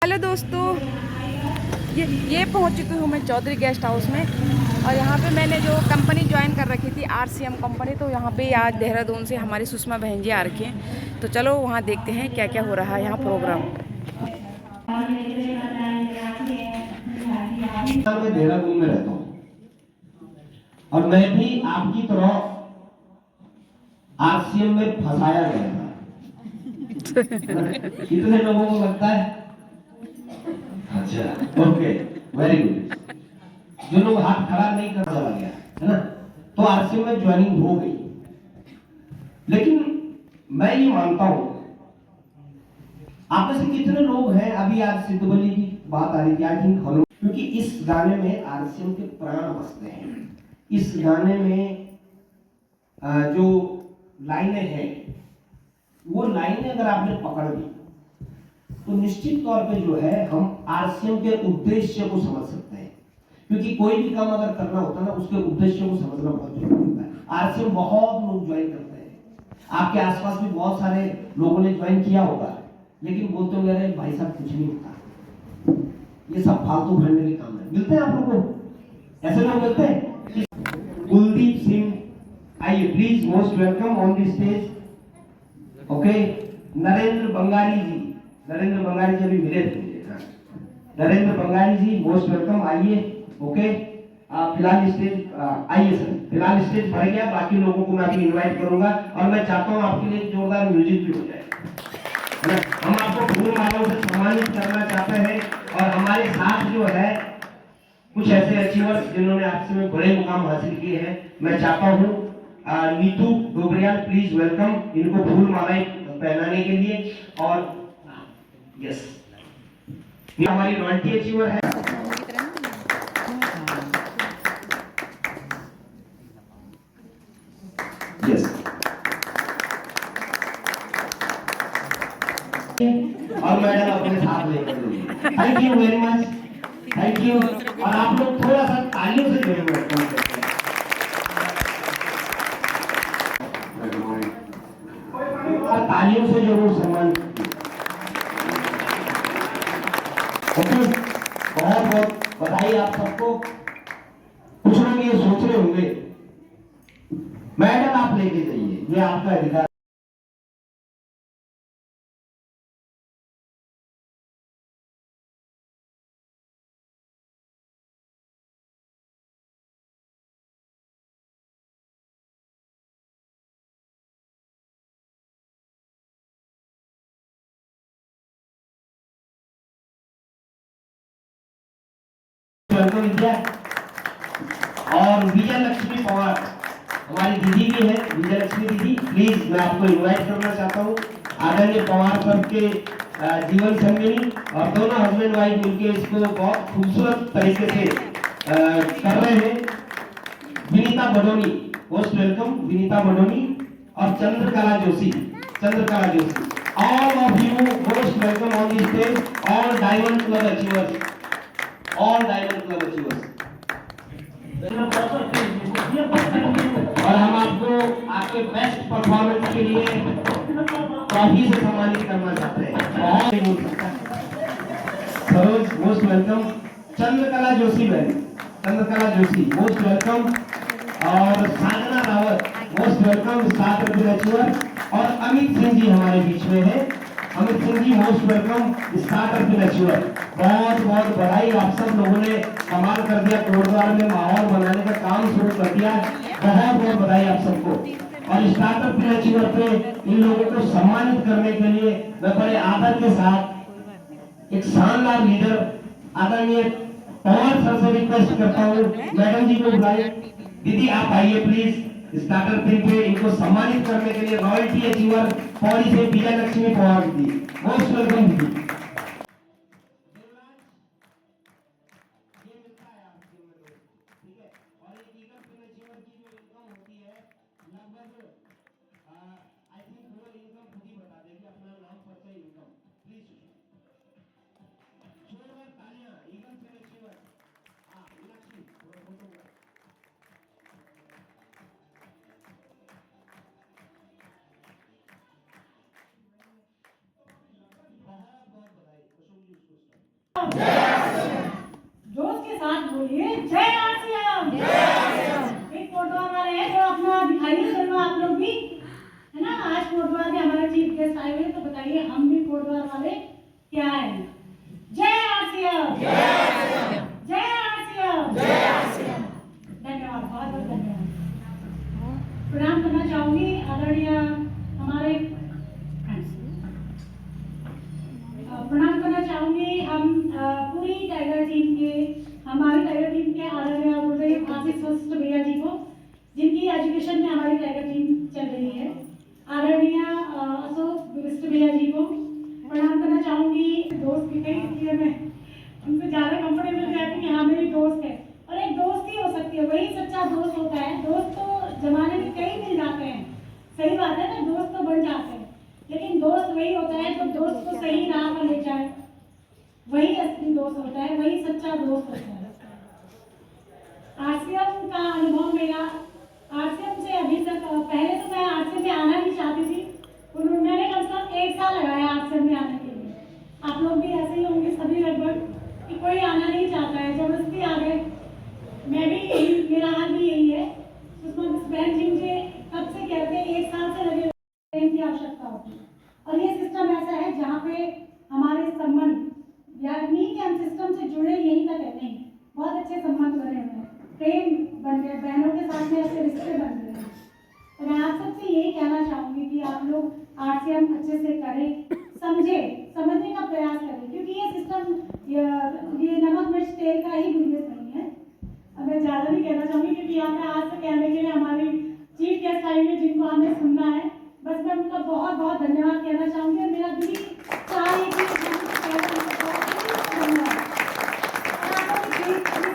Hello दोस्तों, ये पहुंच चुकी हूँ मैं चौधरी गेस्ट हाउस में। और यहाँ पे मैंने जो कंपनी ज्वाइन कर रखी थी RCM कंपनी, तो यहाँ पे आज देहरादून से हमारी सुषमा बहन जी आ रखी हैं। तो चलो वहाँ देखते हैं क्या क्या हो रहा है यहाँ प्रोग्राम। मैं देहरादून में रहता हूँ और मैं भी आपकी तरह RCM में फंसाया गया था। कितने लोगों को लगता है? अच्छा, ओके, वेरी गुड। जो लोग हाथ खड़ा नहीं कर चला गया है ना, तो RCM में ज्वाइनिंग हो गई। लेकिन मैं ये मानता हूं, आप में से कितने लोग हैं, अभी आज सिद्धबली की बात आ रही थी, आई थिंक हम, क्योंकि इस गाने में RCM के प्राण बसते हैं। इस गाने में जो लाइनें हैं, वो लाइनें अगर आपने पकड़ ली तो निश्चित तौर पे जो है हम RCM के उद्देश्य को समझ सकते हैं। क्योंकि कोई भी काम अगर करना होता है ना, उसके उद्देश्य को समझना बहुत जरूरी होता है। RCM बहुत लोग ज्वाइन करते हैं, आपके आसपास भी बहुत सारे लोगों ने ज्वाइन किया होगा, लेकिन बोलते होंगे अरे भाई साहब कुछ नहीं होता, ये सब फालतू भरने के काम है। मिलते हैं आप लोगों को ऐसे लोग? मिलते हैं। कुलदीप सिंह, आइए please, most welcome on the stage. Okay, Narendra Bangali ji, Narendra Bangali ji अभी मिले थे मुझे। हाँ, नरेंद्र बंगाली जी मोस्ट वेलकम, आइए। ओके, फिलहाल स्टेज आइए सर, फिलहाल स्टेज भर गया, बाकी लोगों को मैं अभी इनवाइट करूंगा और मैं चाहता हूं आपके लिए जोरदार म्यूजिक भी हो जाए, है ना। हम आपको फूल मालाओं से सम्मानित करना चाहते हैं और हमारे साथ जो है कुछ ऐसे अचीवर्स जिन्होंने आपसे में बड़े मुकाम हासिल किए हैं। मैं चाहता हूं नीतू डोबरियाल, प्लीज वेलकम, इनको फूल मालाएं पहनाने के लिए। और यस, ये हमारी रॉयल्टी अचीवर है। यस, और मैडम अपने साथ लेकर जाइए। Thank you very much, thank you. और आप लोग थोड़ा सा तालियों से जरूर वेलकम करते हैं। और तालियों से जरूर सम्मान। ओके, बहुत बहुत बधाई आप सबको। कुछ लोग ये सोच रहे होंगे मैडम आप लेके जाइए, ये आपका अधिकार। वेलकम विद्या और विजय लक्ष्मी पवार, हमारी दीदी भी है विजय लक्ष्मी दीदी, प्लीज मैं आपको इनवाइट करना चाहता हूँ। आदरणीय पवार साहब के जीवन संगिनी और दोनों हस्बैंड वाइफ मिलके इसको बहुत खूबसूरत तरीके से कर रहे हैं। Vinita Badoni, most welcome Vinita Badoni. और Chandrakala Joshi, Chandrakala Joshi, all of you most welcome on the stage, all diamond club achievers, all diamond club achievers. और हम आपको आपके बेस्ट परफॉर्मेंस के लिए ट्रॉफी से सम्मानित करना चाहते हैं। सरोज मोस्ट वेलकम, चंद्रकला जोशी बहन, चंद्रकला जोशी मोस्ट वेलकम। और Sadhana Rawat most welcome, star achiever. और अमित सिंह जी हमारे बीच में है, Amit Singh ji most welcome, start achiever. बहुत बहुत बधाई, आप सब लोगों ने कमाल कर दिया, गुरुद्वारा में माहौल बनाने का काम शुरू कर दिया। बहुत बहुत बधाई आप सबको। और स्टार्टअप अचीवर पे इन लोगों को सम्मानित करने के लिए मैं बड़े आदर के साथ एक शानदार लीडर आदरणीय पवार सर से रिक्वेस्ट करता हूँ, मैडम जी को बुलाइए। दीदी आप आइए प्लीज, स्टार्टअप पे इनको सम्मानित करने के लिए रॉयल्टी अचीवर पौड़ी से विजय लक्ष्मी पवार जी, मोस्ट वेलकम दीदी। बहुत जोश के साथ बोलिए जय आरसीएम। एक कोटद्वार वाले हैं जो अपना दिखाइए जलवा आप लोग भी, है ना। आज कोटद्वार के हमारे चीफ गेस्ट आए हुए, तो बताइए हम भी कोटद्वार वाले क्या हैं। जय आरसीएम, जय आरसीएम। धन्यवाद, बहुत बहुत धन्यवाद। प्रणाम करना चाहूंगी आदरणीय हमारे प्रणाम करना चाहूंगी हम पूरी टाइगर टीम के, हमारी टाइगर टीम के आदरणीय गुरुदेव आशीष वशिष्ठ भैया जी को, जिनकी एजुकेशन में हमारी टाइगर टीम चल रही है। आदरणीय अशोक वशिष्ठ भैया जी को प्रणाम करना चाहूंगी। दोस्त की कई, इसलिए मैं उनसे ज़्यादा कंफर्टेबल रहती हूँ कि हाँ मेरी दोस्त है, और एक दोस्त ही हो सकती है, वही सच्चा दोस्त होता है। दोस्त तो जमाने में कई मिल जाते हैं, सही बात है ना, दोस्त तो बन जाते हैं, लेकिन दोस्त वही होता है जो दोस्त को सही राह पर ले जाए, वही असली दोस्त होता है, वही सच्चा दोस्त होता है। आरसीएम का अनुभव मेरा, आरसीएम से अभी तक, पहले तो मैं आरसीएम में आना नहीं चाहती थी, मैंने कम से कम 1 साल लगाया आरसीएम में आने के लिए। आप लोग भी ऐसे ही होंगे सभी लगभग, कि कोई आना नहीं चाहता है, जबरदस्ती आ गए। मैं भी यही, मेरा हाल भी यही है। सुषमा बहन जी मुझे कब से कहते हैं, 1 साल से लगे की आवश्यकता होती है, और ये सिस्टम ऐसा है जहाँ पे हमारे संबंध, या नहीं कि हम सिस्टम से जुड़े यहीं तक है, नहीं, बहुत अच्छे संबंध बने हुए हैं, प्रेम बन गए, बहनों के साथ में ऐसे रिश्ते बन गए हैं। तो मैं आप सबसे यही कहना चाहूँगी कि आप लोग आरसीएम अच्छे से करें, समझने का प्रयास करें, क्योंकि ये सिस्टम, ये नमक मिर्च तेल का ही बिजनेस नहीं है। अब मैं ज़्यादा नहीं कहना चाहूँगी, क्योंकि यहाँ पे आज से कहने के लिए हमारी चीफ गेस्ट आई हुई, जिनको हमें सुनना है। बस मैं उनका बहुत बहुत धन्यवाद कहना चाहूँगी, और मेरा दिली चाह है कि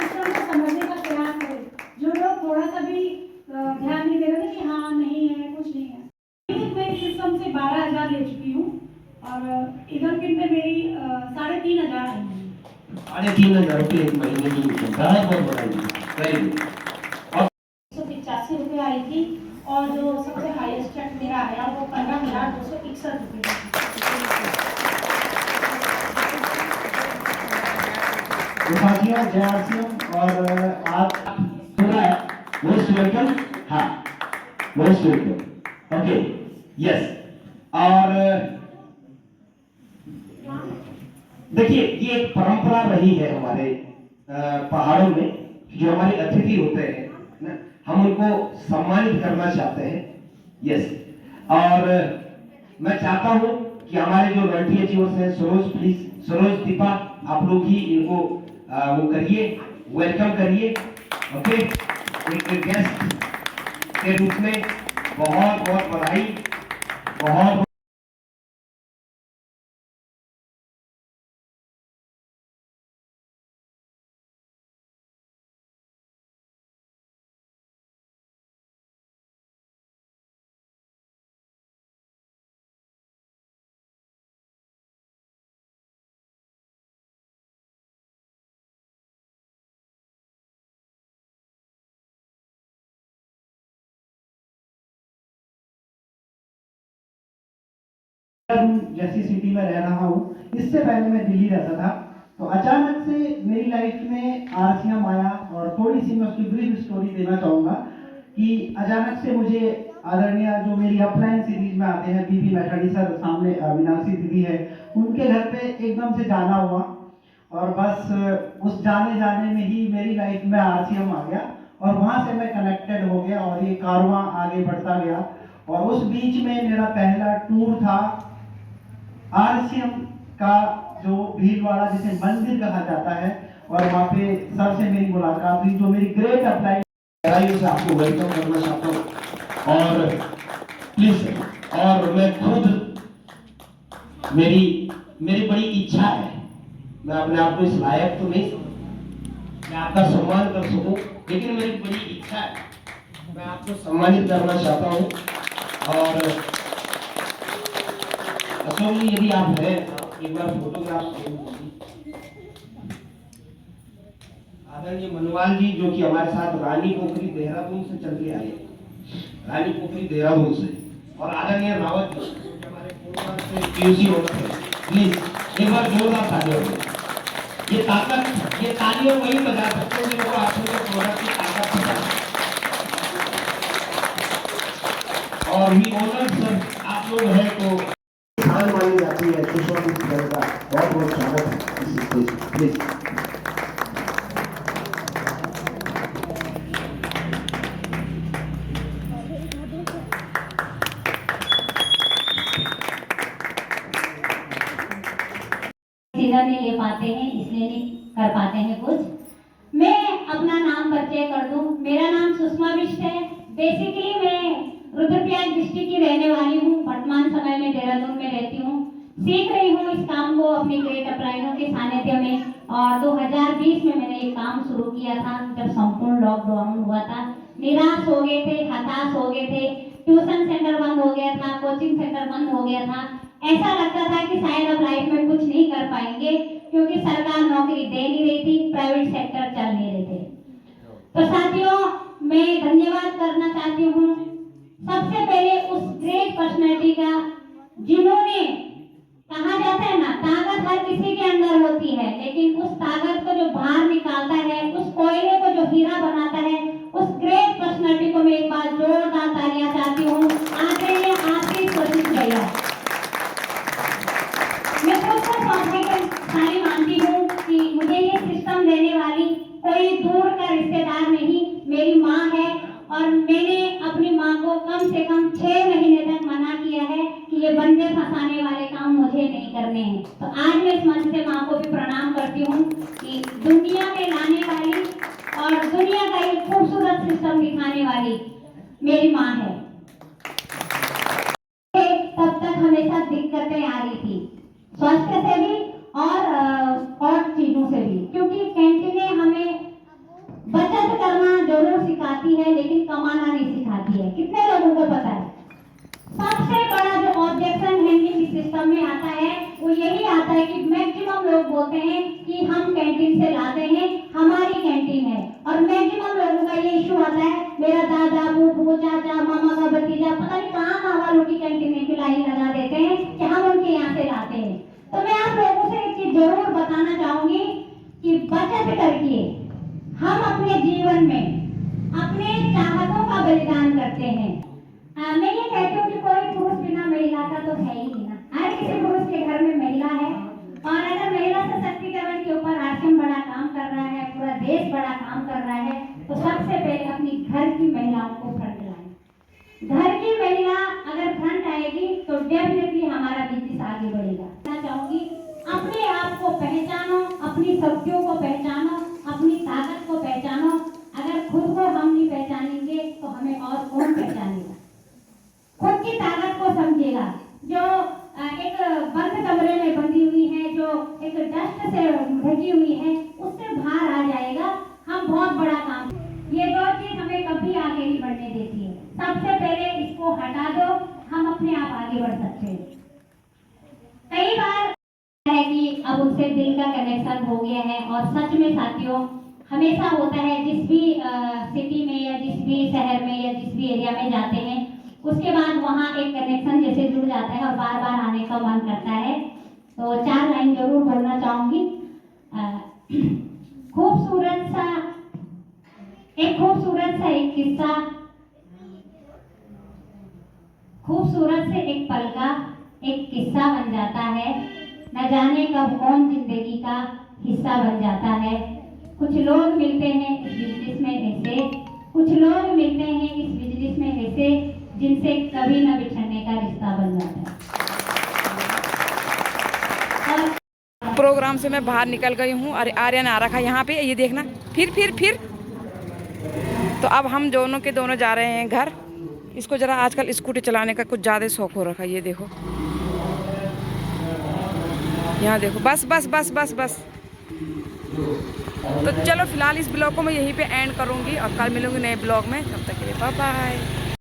सिस्टम को समझने का प्रयास करें। जो लोग थोड़ा सा भी ध्यान नहीं दे रहे कि हाँ नहीं है, कुछ नहीं है। मैं इस सिस्टम से 12,000 ले चुकी हूँ, और इधर पिन में मेरी 3,500 आई है। 3,500 रुपये एक महीने की इनकम, बहुत बहुत बधाई, वेरी गुड। 185 रुपये आई थी, और जो सबसे हाईएस्ट चेक मेरा आया वो 15,261 रुपये। साथियों जय आरसीएम, और आज सुना है मोस्ट वेलकम, हाँ मोस्ट वेलकम, ओके यस। और देखिए ये एक परंपरा रही है हमारे पहाड़ों में, जो हमारे अतिथि होते हैं ना, हम उनको सम्मानित करना चाहते हैं, यस। और मैं चाहता हूं कि हमारे जो रॉयल्टी अचीवर्स हैं, सरोज प्लीज, सरोज दीपा, आप लोग ही इनको वो करिए, वेलकम करिए, ओके। एक गेस्ट के रूप में बहुत बहुत बधाई, बहुत जैसी सिटी में रह रहा हूँ। इससे पहले मैं दिल्ली रहता था, तो अचानक से मेरी लाइफ में आरसीएम आया, और थोड़ी सी मैं उसकी ब्रीफ स्टोरी देना चाहूँगा कि अचानक से मुझे आदरणीय जो मेरी अपलाइन सीरीज में आते हैं, बीबी मैठाड़ी सर, सामने मीनाक्षी दीदी है, उनके घर पे एकदम से जाना हुआ, और बस उस जाने जाने में ही मेरी लाइफ में आरसीएम आ गया, और वहाँ से मैं कनेक्टेड हो गया, और ये कारवां आगे बढ़ता गया। और उस बीच में मेरा पहला टूर था आरसीएम का, जो भीलवाड़ा जिसे मंदिर कहा जाता है, और वहाँ पे सर से मेरी मुलाकात हुई, जो मेरी ग्रेट अप्लाई से आपको वेलकम करना चाहता हूँ। और प्लीज, और मैं खुद, मेरी बड़ी इच्छा है, मैं अपने आप को इस लायक तो नहीं समझता मैं आपका सम्मान कर सकूं, लेकिन मेरी बड़ी इच्छा है, मैं आपको सम्मानित करना चाहता हूं। और अशोक जी यदि आप हैं, एक बार फोटोग्राफ आदरणीय मनवाल जी, जो कि हमारे साथ रानी पोखरी देहरादून से चल के आए, रानी पोखरी देहरादून से, और आदरणीय रावत जी जो हमारे कोटद्वार से पीयूसी होना है, प्लीज एक बार जोरदार तालियां हो। ये ताकत, ये तालियां वही बजा सकते हैं जिनको आरसीएम के प्रोडक्ट की ताकत पता है। और वी ऑनर सर, आप लोग हैं तो हार मानी जाती है। सुषमा मिश्रा का बहुत बहुत स्वागत है इस स्टेज प्लीज। डिसीजन नहीं ले पाते हैं, इसलिए नहीं कर पाते हैं कुछ। मैं अपना नाम परिचय कर दूं। मेरा नाम सुषमा बिष्ट है। बेसिकली मैं रुद्रप्रयाग डिस्ट्रिक्ट की रहने वाली हूँ। वर्तमान समय में देहरादून में रहती हूँ। सीख रही हूँ इस काम को अपनी ग्रेट अपराइनों के सानिध्य में। और 2020 में मैंने ये काम शुरू किया था जब संपूर्ण लॉकडाउन हुआ था। निराश हो गए थे, हताश हो गए थे, ट्यूशन सेंटर बंद हो गया था, कोचिंग सेंटर बंद हो गया था। ऐसा लगता था कि शायद अब लाइफ में कुछ नहीं कर पाएंगे, क्योंकि सरकार नौकरी दे नहीं रही थी, प्राइवेट सेक्टर चल नहीं रहे थे। तो साथियों, मैं धन्यवाद करना चाहती हूँ सबसे पहले उस ग्रेट पर्सनैलिटी का जिन्होंने, कहा जाता है ना, ताकत हर किसी के अंदर होती है, लेकिन उस ताकत को जो बाहर निकालता है, उस कोयले को जो हीरा बनाता है, उस ग्रेट पर्सनैलिटी को मैं एक बार जोरदार तालियां चाहती हूँ। आदरणीय आशीष कोशिश भैया। मैं खुद को सौभाग्यशाली मानती हूँ कि मुझे ये सिस्टम देने वाली कोई दूर का रिश्तेदार नहीं, मेरी माँ है। और मैंने अपनी माँ को कम से कम 6 महीने तक मना किया है कि ये बंदे फंसाने वाले काम मुझे नहीं करने हैं। तो आज मैं इस मंच से माँ को भी प्रणाम करती हूँ कि दुनिया में लाने वाली और दुनिया का एक खूबसूरत सिस्टम दिखाने वाली मेरी माँ है। तब तक हमेशा दिक्कतें आ रही थी, स्वास्थ्य से भी और चीजों से भी, क्योंकि कैंटीनें हमें बचत करना जरूर सिखाती है, लेकिन कमाना नहीं सिखाती है। कितने लोगों को पता है? सबसे बड़ा जो ऑब्जेक्शन हैंडलिंग सिस्टम में आता है वो यही आता है कि मैक्सिमम लोग बोलते हैं कि हम कैंटीन से लाते हैं, हमारी कैंटीन है। और मैक्सिमम लोगों का ये इशू आता है, मेरा दादा, फूफू, चाचा, मामा का भतीजा पता नहीं कहाँ वालों की कैंटीन की लाइन लगा देते हैं कि हम उनके यहाँ से लाते हैं। तो मैं आप लोगों से एक चीज जरूर बताना चाहूंगी कि बचत करके हम अपने जीवन में अपने चाहतों का बलिदान करते हैं। मैं ये कहती हूँ कि कोई पुरुष बिना महिला का तो है ही नहीं ना। हर किसी पुरुष के घर में महिला है। और अगर महिला सशक्तिकरण के ऊपर आश्रम बड़ा काम कर रहा है, पूरा देश बड़ा काम कर रहा है, तो सबसे पहले अपनी घर की महिलाओं को फ्रंट लाएं। घर की महिला अगर फ्रंट आएगी तो डेफिनेटली हमारा बिजनेस आगे बढ़ेगा। मैं चाहूंगी अपने आप को पहचानो, अपनी शक्तियों को पहचानो, अपनी ताकत को पहचानो। अगर खुद को हम नहीं पहचानेंगे तो हमें और कौन पहचानेगा? खुद की ताकत को समझेगा। जो एक बंद कमरे में बंधी हुई है, जो एक डस्ट से ढकी हुई है, उससे बाहर आ जाएगा। हम बहुत बड़ा काम, ये 2 चीज हमें कभी आगे नहीं बढ़ने देती है। सबसे पहले इसको हटा दो, हम अपने आप आगे बढ़ सकते हैं। कई बार है कि अब उससे दिल का कनेक्शन हो गया है। और सच में साथियों, हमेशा होता है, जिस भी सिटी में या जिस भी शहर में या जिस भी एरिया में जाते हैं, उसके बाद वहाँ एक कनेक्शन जैसे जुड़ जाता है और बार बार आने का मन करता है। तो 4 लाइन जरूर बोलना चाहूंगी। खूबसूरत सा एक किस्सा, खूबसूरत से एक पल का एक किस्सा बन जाता है। न जाने कब कौन जिंदगी का हिस्सा बन जाता है। कुछ लोग मिलते हैं इस बिजनेस में ऐसे, कुछ लोग मिलते हैं इस बिजनेस में ऐसे, जिनसे कभी न बिछड़ने का रिश्ता बन जाता है। प्रोग्राम से मैं बाहर निकल गई हूँ और आर्यन आ रखा है यहाँ पे, ये देखना। फिर तो अब हम दोनों के दोनों जा रहे हैं घर। इसको जरा आजकल स्कूटी चलाने का कुछ ज़्यादा शौक हो रखा है। ये देखो, यहाँ देखो, बस। तो चलो फिलहाल इस ब्लॉग को मैं यहीं पे एंड करूँगी और कल मिलूँगी नए ब्लॉग में। तब तक के लिए बाय बाय।